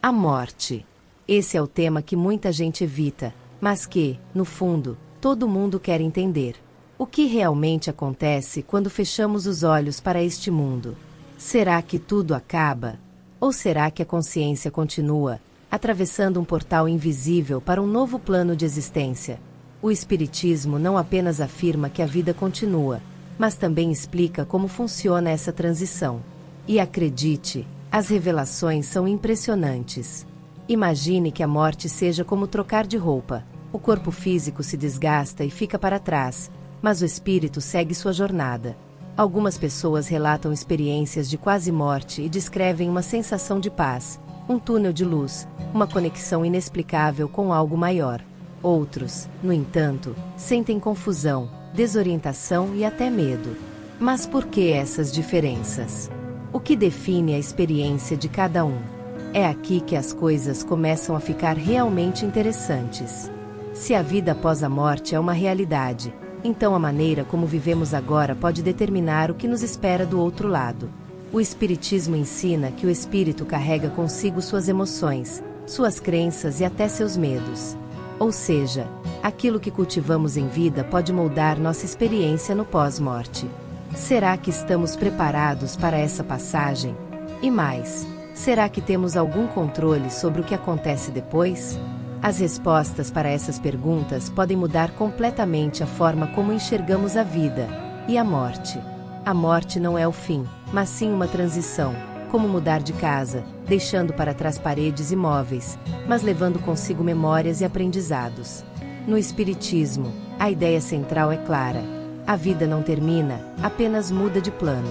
A morte. Esse é o tema que muita gente evita, mas que, no fundo, todo mundo quer entender. O que realmente acontece quando fechamos os olhos para este mundo? Será que tudo acaba? Ou será que a consciência continua, atravessando um portal invisível para um novo plano de existência? O Espiritismo não apenas afirma que a vida continua, mas também explica como funciona essa transição. E acredite, as revelações são impressionantes. Imagine que a morte seja como trocar de roupa. O corpo físico se desgasta e fica para trás, mas o espírito segue sua jornada. Algumas pessoas relatam experiências de quase morte e descrevem uma sensação de paz, um túnel de luz, uma conexão inexplicável com algo maior. Outros, no entanto, sentem confusão, desorientação e até medo. Mas por que essas diferenças? O que define a experiência de cada um? É aqui que as coisas começam a ficar realmente interessantes. Se a vida após a morte é uma realidade, então a maneira como vivemos agora pode determinar o que nos espera do outro lado. O Espiritismo ensina que o espírito carrega consigo suas emoções, suas crenças e até seus medos. Ou seja, aquilo que cultivamos em vida pode moldar nossa experiência no pós-morte. Será que estamos preparados para essa passagem? E mais, será que temos algum controle sobre o que acontece depois? As respostas para essas perguntas podem mudar completamente a forma como enxergamos a vida e a morte. A morte não é o fim, mas sim uma transição, como mudar de casa, deixando para trás paredes e móveis, mas levando consigo memórias e aprendizados. No Espiritismo, a ideia central é clara. A vida não termina, apenas muda de plano.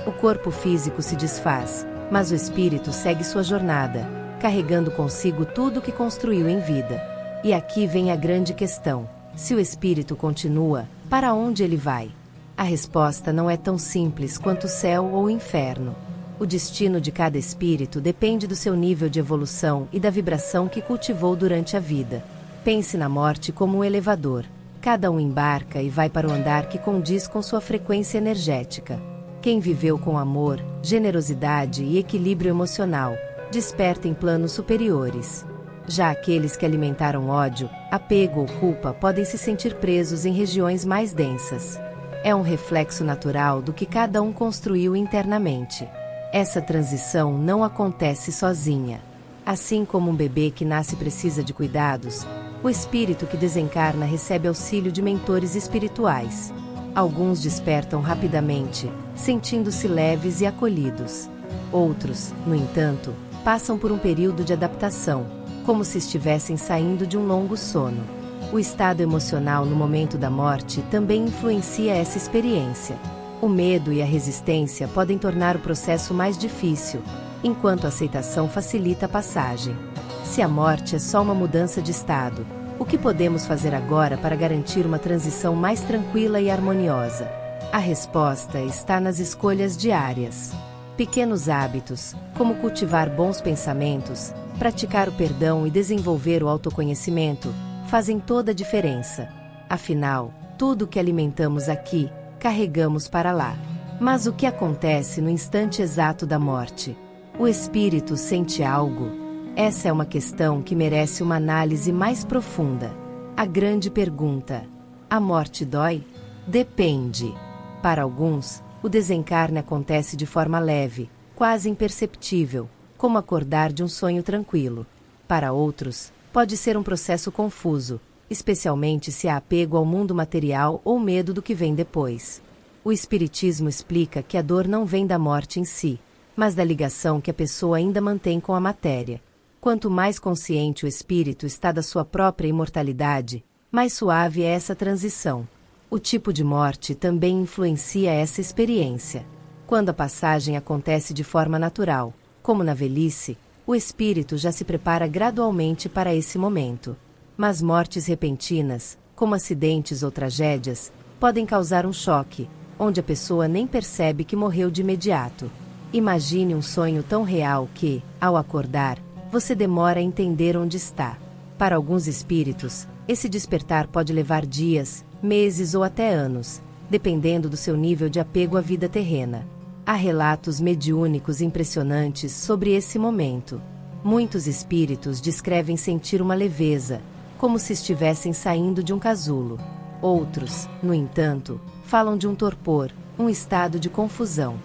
O corpo físico se desfaz, mas o espírito segue sua jornada, carregando consigo tudo o que construiu em vida. E aqui vem a grande questão: se o espírito continua, para onde ele vai? A resposta não é tão simples quanto o céu ou o inferno. O destino de cada espírito depende do seu nível de evolução e da vibração que cultivou durante a vida. Pense na morte como um elevador. Cada um embarca e vai para o andar que condiz com sua frequência energética. Quem viveu com amor, generosidade e equilíbrio emocional, desperta em planos superiores. Já aqueles que alimentaram ódio, apego ou culpa podem se sentir presos em regiões mais densas. É um reflexo natural do que cada um construiu internamente. Essa transição não acontece sozinha. Assim como um bebê que nasce precisa de cuidados, o espírito que desencarna recebe auxílio de mentores espirituais. Alguns despertam rapidamente, sentindo-se leves e acolhidos. Outros, no entanto, passam por um período de adaptação, como se estivessem saindo de um longo sono. O estado emocional no momento da morte também influencia essa experiência. O medo e a resistência podem tornar o processo mais difícil, enquanto a aceitação facilita a passagem. Se a morte é só uma mudança de estado, o que podemos fazer agora para garantir uma transição mais tranquila e harmoniosa? A resposta está nas escolhas diárias. Pequenos hábitos, como cultivar bons pensamentos, praticar o perdão e desenvolver o autoconhecimento, fazem toda a diferença. Afinal, tudo o que alimentamos aqui, carregamos para lá. Mas o que acontece no instante exato da morte? O espírito sente algo? Essa é uma questão que merece uma análise mais profunda. A grande pergunta: a morte dói? Depende. Para alguns, o desencarne acontece de forma leve, quase imperceptível, como acordar de um sonho tranquilo. Para outros, pode ser um processo confuso, especialmente se há apego ao mundo material ou medo do que vem depois. O Espiritismo explica que a dor não vem da morte em si, mas da ligação que a pessoa ainda mantém com a matéria. Quanto mais consciente o espírito está da sua própria imortalidade, mais suave é essa transição. O tipo de morte também influencia essa experiência. Quando a passagem acontece de forma natural, como na velhice, o espírito já se prepara gradualmente para esse momento. Mas mortes repentinas, como acidentes ou tragédias, podem causar um choque, onde a pessoa nem percebe que morreu de imediato. Imagine um sonho tão real que, ao acordar, você demora a entender onde está. Para alguns espíritos, esse despertar pode levar dias, meses ou até anos, dependendo do seu nível de apego à vida terrena. Há relatos mediúnicos impressionantes sobre esse momento. Muitos espíritos descrevem sentir uma leveza, como se estivessem saindo de um casulo. Outros, no entanto, falam de um torpor, um estado de confusão.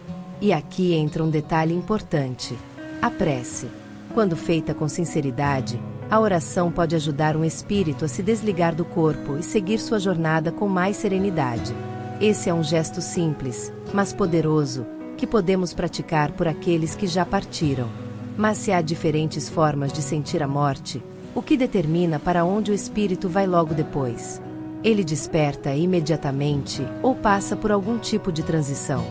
E aqui entra um detalhe importante: a prece. Quando feita com sinceridade, a oração pode ajudar um espírito a se desligar do corpo e seguir sua jornada com mais serenidade. Esse é um gesto simples, mas poderoso, que podemos praticar por aqueles que já partiram. Mas se há diferentes formas de sentir a morte, o que determina para onde o espírito vai logo depois? Ele desperta imediatamente ou passa por algum tipo de transição?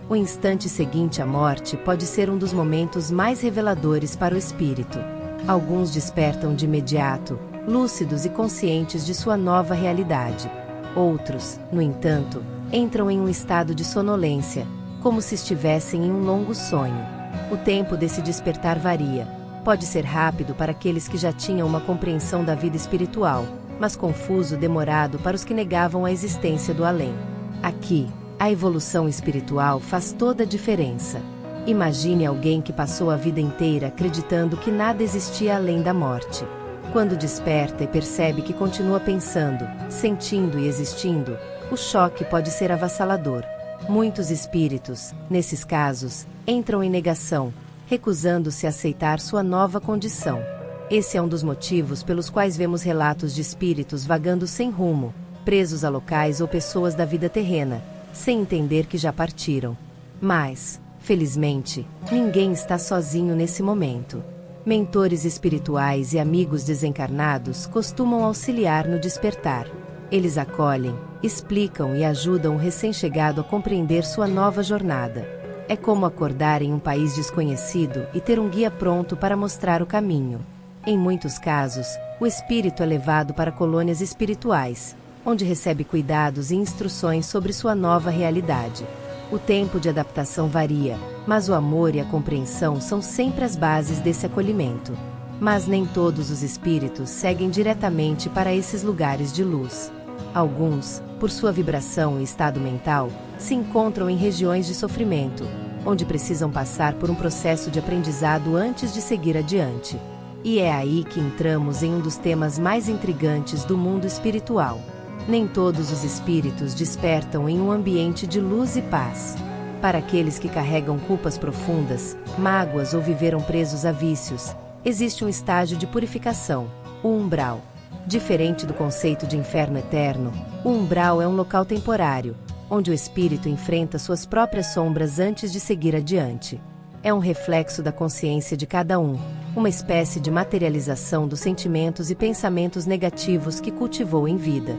O instante seguinte à morte pode ser um dos momentos mais reveladores para o espírito. Alguns despertam de imediato, lúcidos e conscientes de sua nova realidade. Outros, no entanto, entram em um estado de sonolência, como se estivessem em um longo sonho. O tempo desse despertar varia. Pode ser rápido para aqueles que já tinham uma compreensão da vida espiritual, mas confuso, demorado para os que negavam a existência do além. Aqui, a evolução espiritual faz toda a diferença. Imagine alguém que passou a vida inteira acreditando que nada existia além da morte. Quando desperta e percebe que continua pensando, sentindo e existindo, o choque pode ser avassalador. Muitos espíritos, nesses casos, entram em negação, recusando-se a aceitar sua nova condição. Esse é um dos motivos pelos quais vemos relatos de espíritos vagando sem rumo, presos a locais ou pessoas da vida terrena, sem entender que já partiram. Mas, felizmente, ninguém está sozinho nesse momento. Mentores espirituais e amigos desencarnados costumam auxiliar no despertar. Eles acolhem, explicam e ajudam o recém-chegado a compreender sua nova jornada. É como acordar em um país desconhecido e ter um guia pronto para mostrar o caminho. Em muitos casos, o espírito é levado para colônias espirituais, onde recebe cuidados e instruções sobre sua nova realidade. O tempo de adaptação varia, mas o amor e a compreensão são sempre as bases desse acolhimento. Mas nem todos os espíritos seguem diretamente para esses lugares de luz. Alguns, por sua vibração e estado mental, se encontram em regiões de sofrimento, onde precisam passar por um processo de aprendizado antes de seguir adiante. E é aí que entramos em um dos temas mais intrigantes do mundo espiritual. Nem todos os espíritos despertam em um ambiente de luz e paz. Para aqueles que carregam culpas profundas, mágoas ou viveram presos a vícios, existe um estágio de purificação, o umbral. Diferente do conceito de inferno eterno, o umbral é um local temporário, onde o espírito enfrenta suas próprias sombras antes de seguir adiante. É um reflexo da consciência de cada um, uma espécie de materialização dos sentimentos e pensamentos negativos que cultivou em vida.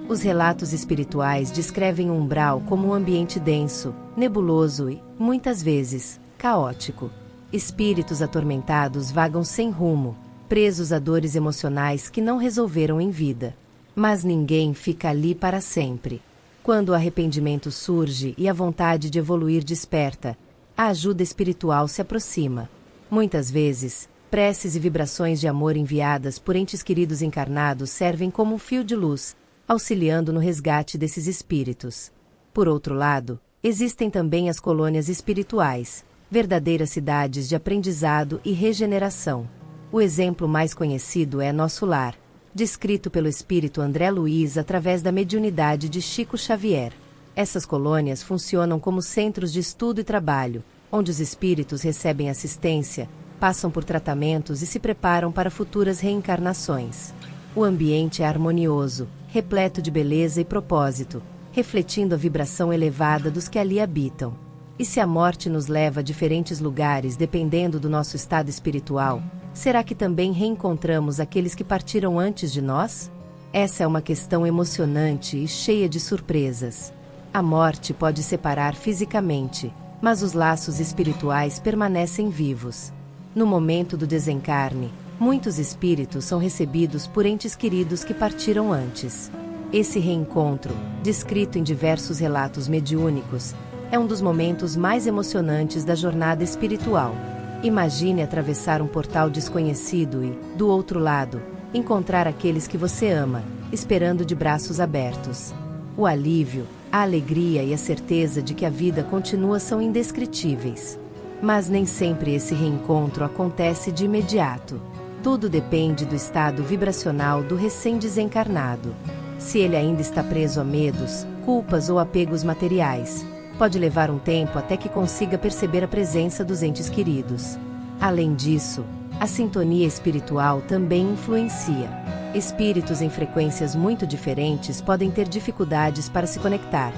Os relatos espirituais descrevem o umbral como um ambiente denso, nebuloso e, muitas vezes, caótico. Espíritos atormentados vagam sem rumo, presos a dores emocionais que não resolveram em vida. Mas ninguém fica ali para sempre. Quando o arrependimento surge e a vontade de evoluir desperta, a ajuda espiritual se aproxima. Muitas vezes, preces e vibrações de amor enviadas por entes queridos encarnados servem como um fio de luz, auxiliando no resgate desses espíritos. Por outro lado, existem também as colônias espirituais, verdadeiras cidades de aprendizado e regeneração. O exemplo mais conhecido é Nosso Lar, descrito pelo espírito André Luiz através da mediunidade de Chico Xavier. Essas colônias funcionam como centros de estudo e trabalho, onde os espíritos recebem assistência, passam por tratamentos e se preparam para futuras reencarnações. O ambiente é harmonioso, repleto de beleza e propósito, refletindo a vibração elevada dos que ali habitam. E se a morte nos leva a diferentes lugares dependendo do nosso estado espiritual, será que também reencontramos aqueles que partiram antes de nós? Essa é uma questão emocionante e cheia de surpresas. A morte pode separar fisicamente, mas os laços espirituais permanecem vivos. No momento do desencarne, muitos espíritos são recebidos por entes queridos que partiram antes. Esse reencontro, descrito em diversos relatos mediúnicos, é um dos momentos mais emocionantes da jornada espiritual. Imagine atravessar um portal desconhecido e, do outro lado, encontrar aqueles que você ama, esperando de braços abertos. O alívio, a alegria e a certeza de que a vida continua são indescritíveis. Mas nem sempre esse reencontro acontece de imediato. Tudo depende do estado vibracional do recém-desencarnado. Se ele ainda está preso a medos, culpas ou apegos materiais, pode levar um tempo até que consiga perceber a presença dos entes queridos. Além disso, a sintonia espiritual também influencia. Espíritos em frequências muito diferentes podem ter dificuldades para se conectar,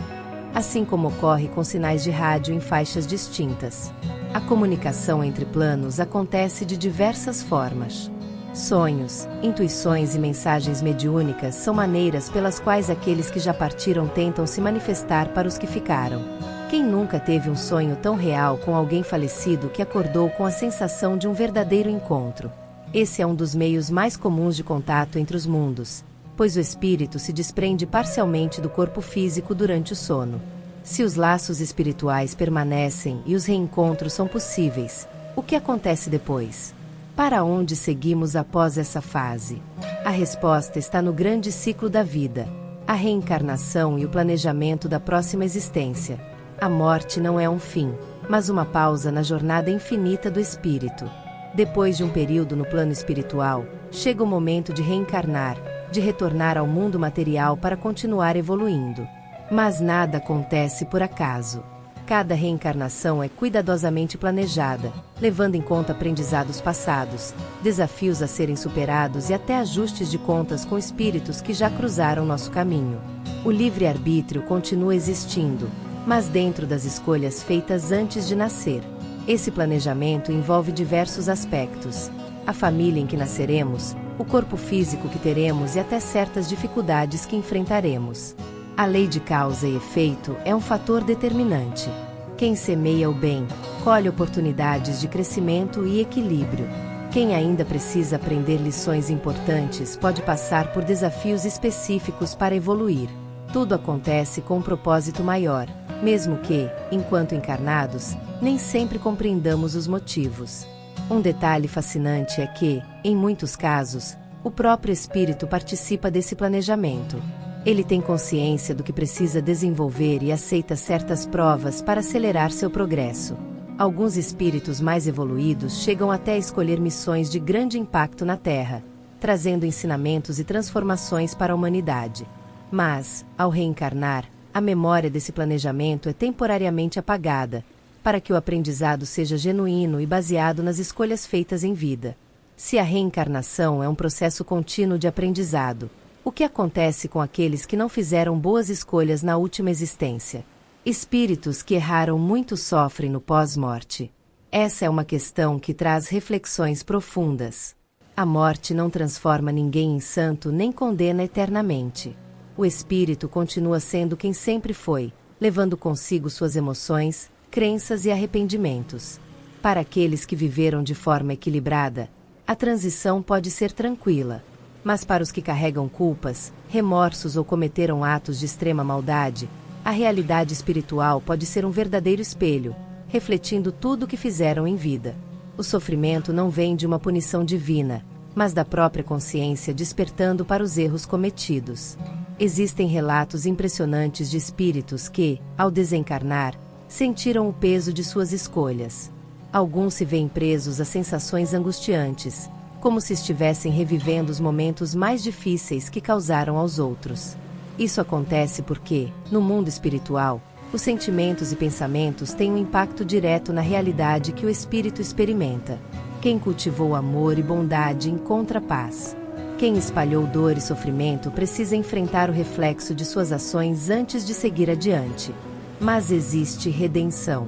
assim como ocorre com sinais de rádio em faixas distintas. A comunicação entre planos acontece de diversas formas. Sonhos, intuições e mensagens mediúnicas são maneiras pelas quais aqueles que já partiram tentam se manifestar para os que ficaram. Quem nunca teve um sonho tão real com alguém falecido que acordou com a sensação de um verdadeiro encontro? Esse é um dos meios mais comuns de contato entre os mundos, pois o espírito se desprende parcialmente do corpo físico durante o sono. Se os laços espirituais permanecem e os reencontros são possíveis, o que acontece depois? Para onde seguimos após essa fase? A resposta está no grande ciclo da vida, a reencarnação e o planejamento da próxima existência. A morte não é um fim, mas uma pausa na jornada infinita do espírito. Depois de um período no plano espiritual, chega o momento de reencarnar, de retornar ao mundo material para continuar evoluindo. Mas nada acontece por acaso. Cada reencarnação é cuidadosamente planejada, levando em conta aprendizados passados, desafios a serem superados e até ajustes de contas com espíritos que já cruzaram nosso caminho. O livre-arbítrio continua existindo, mas dentro das escolhas feitas antes de nascer. Esse planejamento envolve diversos aspectos: a família em que nasceremos, o corpo físico que teremos e até certas dificuldades que enfrentaremos. A lei de causa e efeito é um fator determinante. Quem semeia o bem, colhe oportunidades de crescimento e equilíbrio. Quem ainda precisa aprender lições importantes pode passar por desafios específicos para evoluir. Tudo acontece com um propósito maior, mesmo que, enquanto encarnados, nem sempre compreendamos os motivos. Um detalhe fascinante é que, em muitos casos, o próprio espírito participa desse planejamento. Ele tem consciência do que precisa desenvolver e aceita certas provas para acelerar seu progresso. Alguns espíritos mais evoluídos chegam até a escolher missões de grande impacto na Terra, trazendo ensinamentos e transformações para a humanidade. Mas, ao reencarnar, a memória desse planejamento é temporariamente apagada, para que o aprendizado seja genuíno e baseado nas escolhas feitas em vida. Se a reencarnação é um processo contínuo de aprendizado, o que acontece com aqueles que não fizeram boas escolhas na última existência? Espíritos que erraram muito sofrem no pós-morte. Essa é uma questão que traz reflexões profundas. A morte não transforma ninguém em santo nem condena eternamente. O espírito continua sendo quem sempre foi, levando consigo suas emoções, crenças e arrependimentos. Para aqueles que viveram de forma equilibrada, a transição pode ser tranquila. Mas para os que carregam culpas, remorsos ou cometeram atos de extrema maldade, a realidade espiritual pode ser um verdadeiro espelho, refletindo tudo o que fizeram em vida. O sofrimento não vem de uma punição divina, mas da própria consciência despertando para os erros cometidos. Existem relatos impressionantes de espíritos que, ao desencarnar, sentiram o peso de suas escolhas. Alguns se veem presos a sensações angustiantes, como se estivessem revivendo os momentos mais difíceis que causaram aos outros. Isso acontece porque, no mundo espiritual, os sentimentos e pensamentos têm um impacto direto na realidade que o espírito experimenta. Quem cultivou amor e bondade encontra paz. Quem espalhou dor e sofrimento precisa enfrentar o reflexo de suas ações antes de seguir adiante. Mas existe redenção.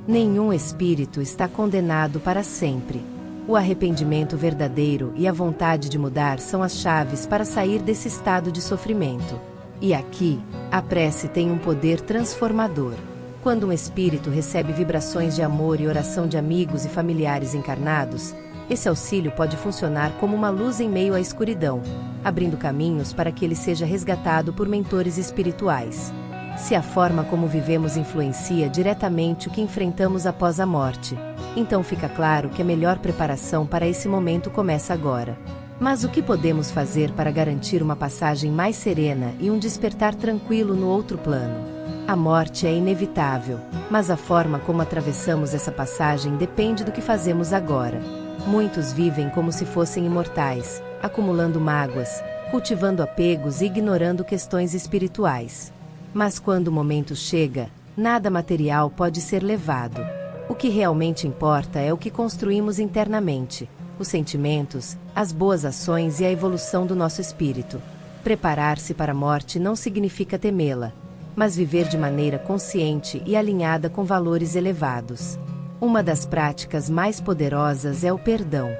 Nenhum espírito está condenado para sempre. O arrependimento verdadeiro e a vontade de mudar são as chaves para sair desse estado de sofrimento. E aqui, a prece tem um poder transformador. Quando um espírito recebe vibrações de amor e oração de amigos e familiares encarnados, esse auxílio pode funcionar como uma luz em meio à escuridão, abrindo caminhos para que ele seja resgatado por mentores espirituais. Se a forma como vivemos influencia diretamente o que enfrentamos após a morte, então fica claro que a melhor preparação para esse momento começa agora. Mas o que podemos fazer para garantir uma passagem mais serena e um despertar tranquilo no outro plano? A morte é inevitável, mas a forma como atravessamos essa passagem depende do que fazemos agora. Muitos vivem como se fossem imortais, acumulando mágoas, cultivando apegos e ignorando questões espirituais. Mas quando o momento chega, nada material pode ser levado. O que realmente importa é o que construímos internamente, os sentimentos, as boas ações e a evolução do nosso espírito. Preparar-se para a morte não significa temê-la, mas viver de maneira consciente e alinhada com valores elevados. Uma das práticas mais poderosas é o perdão.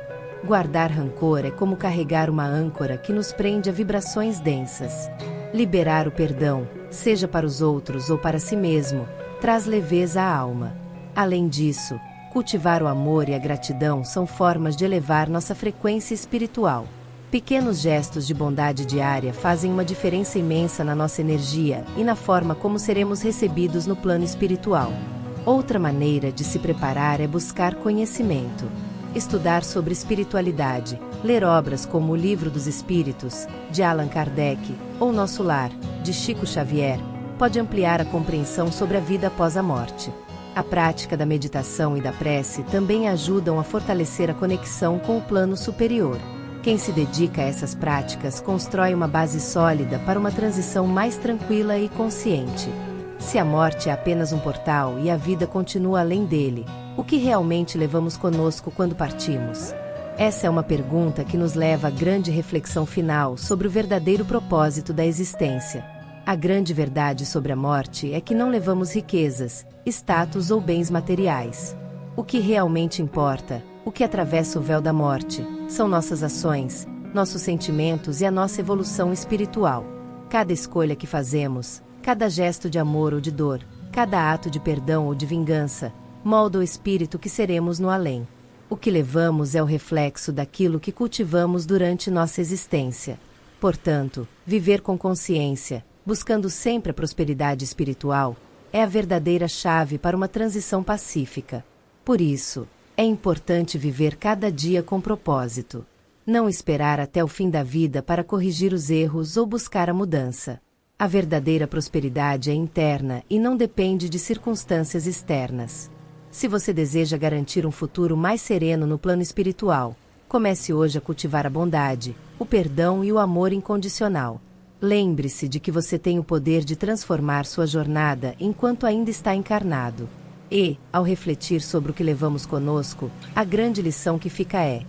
Guardar rancor é como carregar uma âncora que nos prende a vibrações densas. Liberar o perdão, seja para os outros ou para si mesmo, traz leveza à alma. Além disso, cultivar o amor e a gratidão são formas de elevar nossa frequência espiritual. Pequenos gestos de bondade diária fazem uma diferença imensa na nossa energia e na forma como seremos recebidos no plano espiritual. Outra maneira de se preparar é buscar conhecimento. Estudar sobre espiritualidade, ler obras como O Livro dos Espíritos, de Allan Kardec, ou Nosso Lar, de Chico Xavier, pode ampliar a compreensão sobre a vida após a morte. A prática da meditação e da prece também ajudam a fortalecer a conexão com o plano superior. Quem se dedica a essas práticas constrói uma base sólida para uma transição mais tranquila e consciente. Se a morte é apenas um portal e a vida continua além dele, o que realmente levamos conosco quando partimos? Essa é uma pergunta que nos leva à grande reflexão final sobre o verdadeiro propósito da existência. A grande verdade sobre a morte é que não levamos riquezas, status ou bens materiais. O que realmente importa, o que atravessa o véu da morte, são nossas ações, nossos sentimentos e a nossa evolução espiritual. Cada escolha que fazemos, cada gesto de amor ou de dor, cada ato de perdão ou de vingança, molda o espírito que seremos no além. O que levamos é o reflexo daquilo que cultivamos durante nossa existência. Portanto, viver com consciência, buscando sempre a prosperidade espiritual, é a verdadeira chave para uma transição pacífica. Por isso, é importante viver cada dia com propósito. Não esperar até o fim da vida para corrigir os erros ou buscar a mudança. A verdadeira prosperidade é interna e não depende de circunstâncias externas. Se você deseja garantir um futuro mais sereno no plano espiritual, comece hoje a cultivar a bondade, o perdão e o amor incondicional. Lembre-se de que você tem o poder de transformar sua jornada enquanto ainda está encarnado. E, ao refletir sobre o que levamos conosco, a grande lição que fica é: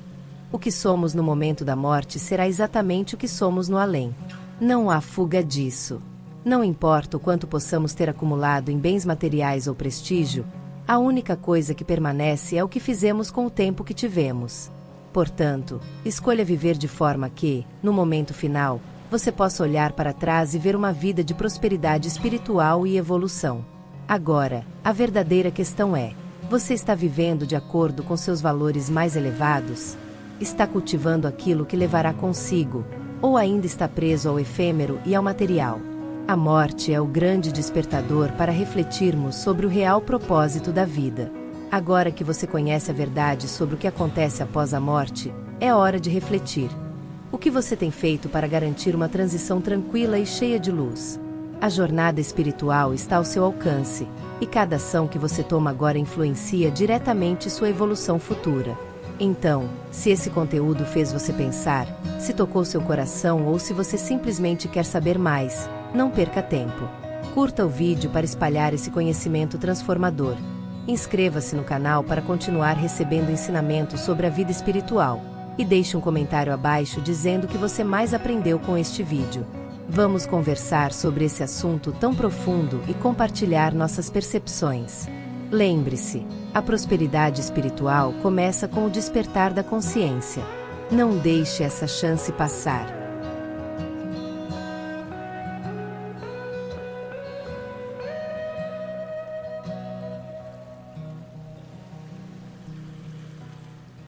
o que somos no momento da morte será exatamente o que somos no além. Não há fuga disso. Não importa o quanto possamos ter acumulado em bens materiais ou prestígio, a única coisa que permanece é o que fizemos com o tempo que tivemos. Portanto, escolha viver de forma que, no momento final, você possa olhar para trás e ver uma vida de prosperidade espiritual e evolução. Agora, a verdadeira questão é: você está vivendo de acordo com seus valores mais elevados? Está cultivando aquilo que levará consigo? Ou ainda está preso ao efêmero e ao material? A morte é o grande despertador para refletirmos sobre o real propósito da vida. Agora que você conhece a verdade sobre o que acontece após a morte, é hora de refletir. O que você tem feito para garantir uma transição tranquila e cheia de luz? A jornada espiritual está ao seu alcance, e cada ação que você toma agora influencia diretamente sua evolução futura. Então, se esse conteúdo fez você pensar, se tocou seu coração ou se você simplesmente quer saber mais, não perca tempo. Curta o vídeo para espalhar esse conhecimento transformador. Inscreva-se no canal para continuar recebendo ensinamentos sobre a vida espiritual. E deixe um comentário abaixo dizendo o que você mais aprendeu com este vídeo. Vamos conversar sobre esse assunto tão profundo e compartilhar nossas percepções. Lembre-se, a prosperidade espiritual começa com o despertar da consciência. Não deixe essa chance passar.